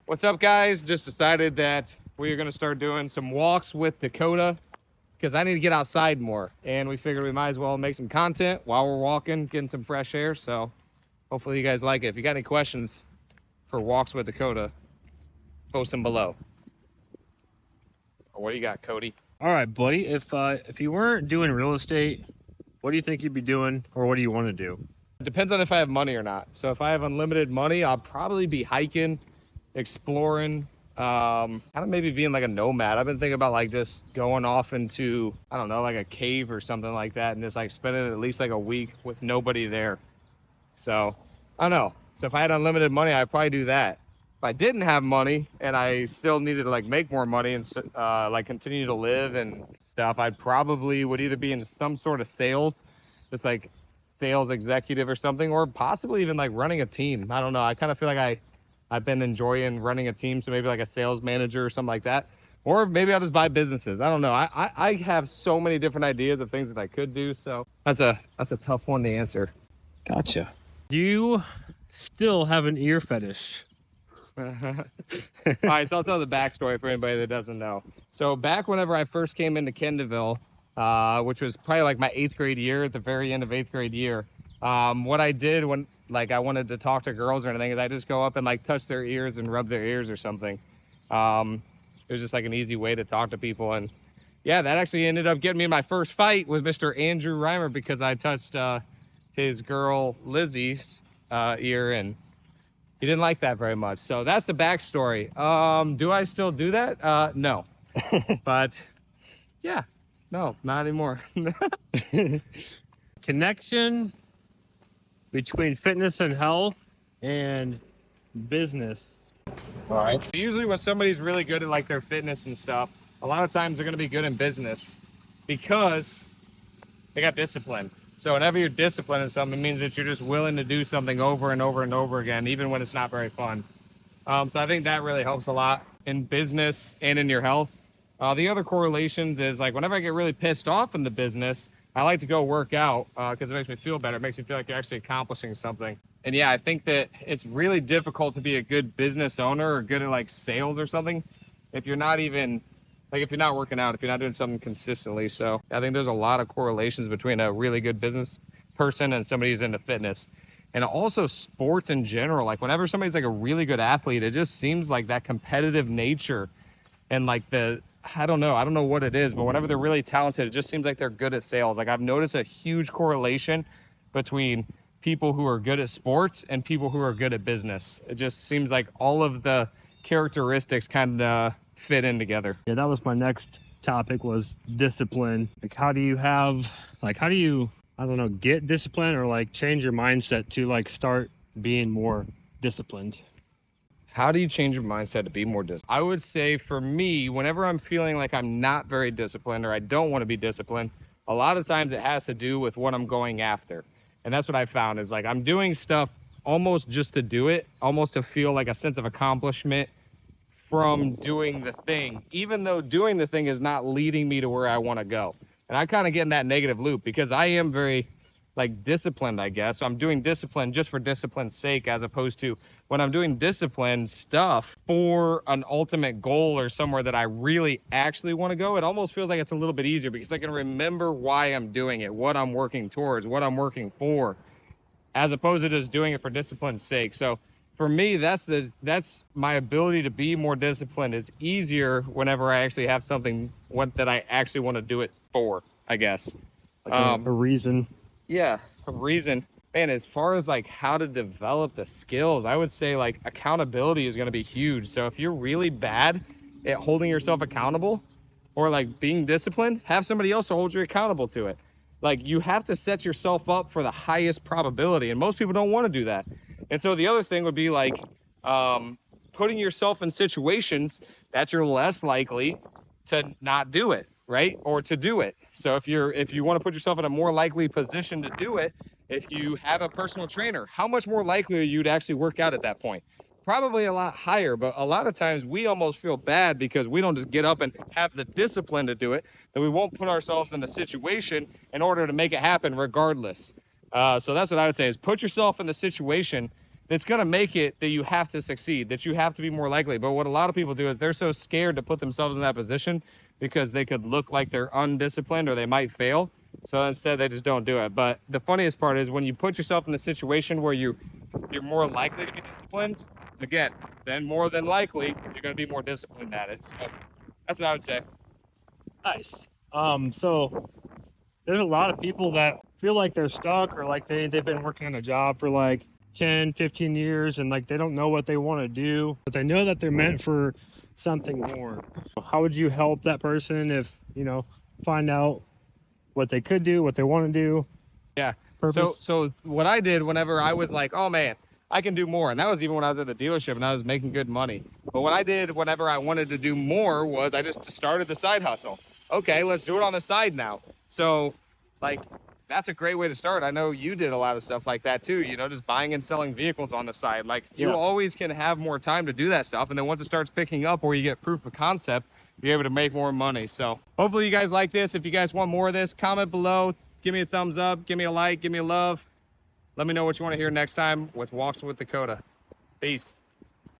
What's up, guys? Just decided that we are going to start doing some walks with Dakota because I need to get outside more. And we figured we might as well make some content while we're walking, getting some fresh air. So hopefully you guys like it. If you got any questions for walks with Dakota, post them below. What do you got, Cody? All right, buddy. If you weren't doing real estate, what do you think you'd be doing, or what do you want to do? It depends on if I have money or not. So if I have unlimited money, I'll probably be hiking, exploring, kind of maybe being like a nomad. I've been thinking about like just going off into, I don't know, like a cave or something like that, and just like spending at least like a week with nobody there. So I don't know. So if I had unlimited money, I'd probably do that. If I didn't have money and I still needed to like make more money and like continue to live and stuff, I probably would either be in some sort of sales, just like sales executive or something, or possibly even like running a team. I don't know. I kind of feel like I've been enjoying running a team, so maybe like a sales manager or something like that. Or maybe I'll just buy businesses. I don't know. I have so many different ideas of things that I could do, so that's a tough one to answer. Gotcha. Do you still have an ear fetish? All right, so I'll tell the backstory for anybody that doesn't know. So back whenever I first came into Kendallville, which was probably like my 8th grade year, at the very end of 8th grade year, what I did when like I wanted to talk to girls or anything is I just go up and like touch their ears and rub their ears or something. It was just like an easy way to talk to people. And yeah, that actually ended up getting me my first fight with Mr. Andrew Reimer because I touched his girl Lizzie's ear, and he didn't like that very much. So that's the backstory. Do I still do that? No. But yeah, no, not anymore. Connection between fitness and health and business. All right. Usually when somebody's really good at like their fitness and stuff, a lot of times they're going to be good in business because they got discipline. So whenever you're disciplined in something, it means that you're just willing to do something over and over and over again, even when it's not very fun. So I think that really helps a lot in business and in your health. The other correlations is like whenever I get really pissed off in the business, I like to go work out because it makes me feel better. It makes me feel like you're actually accomplishing something. And yeah, I think that it's really difficult to be a good business owner or good at like sales or something if you're not even like, if you're not working out, if you're not doing something consistently. So I think there's a lot of correlations between a really good business person and somebody who's into fitness. And also sports in general. Like whenever somebody's like a really good athlete, it just seems like that competitive nature and like I don't know what it is, but whenever they're really talented, it just seems like they're good at sales. Like I've noticed a huge correlation between people who are good at sports and people who are good at business. It just seems like all of the characteristics kind of fit in together. Yeah, that was my next topic, was discipline. Like how do you, I don't know, get discipline or like change your mindset to like start being more disciplined? How do you change your mindset to be more disciplined? I would say for me, whenever I'm feeling like I'm not very disciplined or I don't want to be disciplined, a lot of times it has to do with what I'm going after. And that's what I found is like I'm doing stuff almost just to do it, almost to feel like a sense of accomplishment from doing the thing, even though doing the thing is not leading me to where I want to go. And I kind of get in that negative loop because I am very like disciplined, I guess. So I'm doing discipline just for discipline's sake, as opposed to when I'm doing disciplined stuff for an ultimate goal or somewhere that I really actually want to go, it almost feels like it's a little bit easier because I can remember why I'm doing it, what I'm working towards, what I'm working for, as opposed to just doing it for discipline's sake. So for me, that's my ability to be more disciplined is easier whenever I actually have something that I actually want to do it for, I guess. Like a reason. Yeah, a reason. Man, as far as like how to develop the skills, I would say like accountability is going to be huge. So if you're really bad at holding yourself accountable or like being disciplined, have somebody else to hold you accountable to it. Like you have to set yourself up for the highest probability, and most people don't want to do that. And so the other thing would be like putting yourself in situations that you're less likely to not do it, right? Or to do it. So if you want to put yourself in a more likely position to do it, if you have a personal trainer, how much more likely are you to actually work out at that point? Probably a lot higher, but a lot of times we almost feel bad because we don't just get up and have the discipline to do it, that we won't put ourselves in a situation in order to make it happen regardless. So that's what I would say is put yourself in the situation that's going to make it that you have to succeed, that you have to be more likely. But what a lot of people do is they're so scared to put themselves in that position because they could look like they're undisciplined or they might fail. So instead, they just don't do it. But the funniest part is when you put yourself in the situation where you're more likely to be disciplined, again, then more than likely, you're going to be more disciplined at it. So that's what I would say. Nice. So there's a lot of people that feel like they're stuck, or like they've been working on a job for like 10, 15 years, and like they don't know what they want to do, but they know that they're meant for something more. How would you help that person if, find out what they could do, what they want to do? Yeah. Purpose? So what I did whenever I was like, oh man, I can do more. And that was even when I was at the dealership and I was making good money. But what I did whenever I wanted to do more was I just started the side hustle. Okay, let's do it on the side now. So like, that's a great way to start. I know you did a lot of stuff like that too, just buying and selling vehicles on the side. Like you always can have more time to do that stuff. And then once it starts picking up or you get proof of concept, you're able to make more money. So hopefully you guys like this. If you guys want more of this, comment below, give me a thumbs up, give me a like, give me a love. Let me know what you want to hear next time with Walks with Dakota. Peace.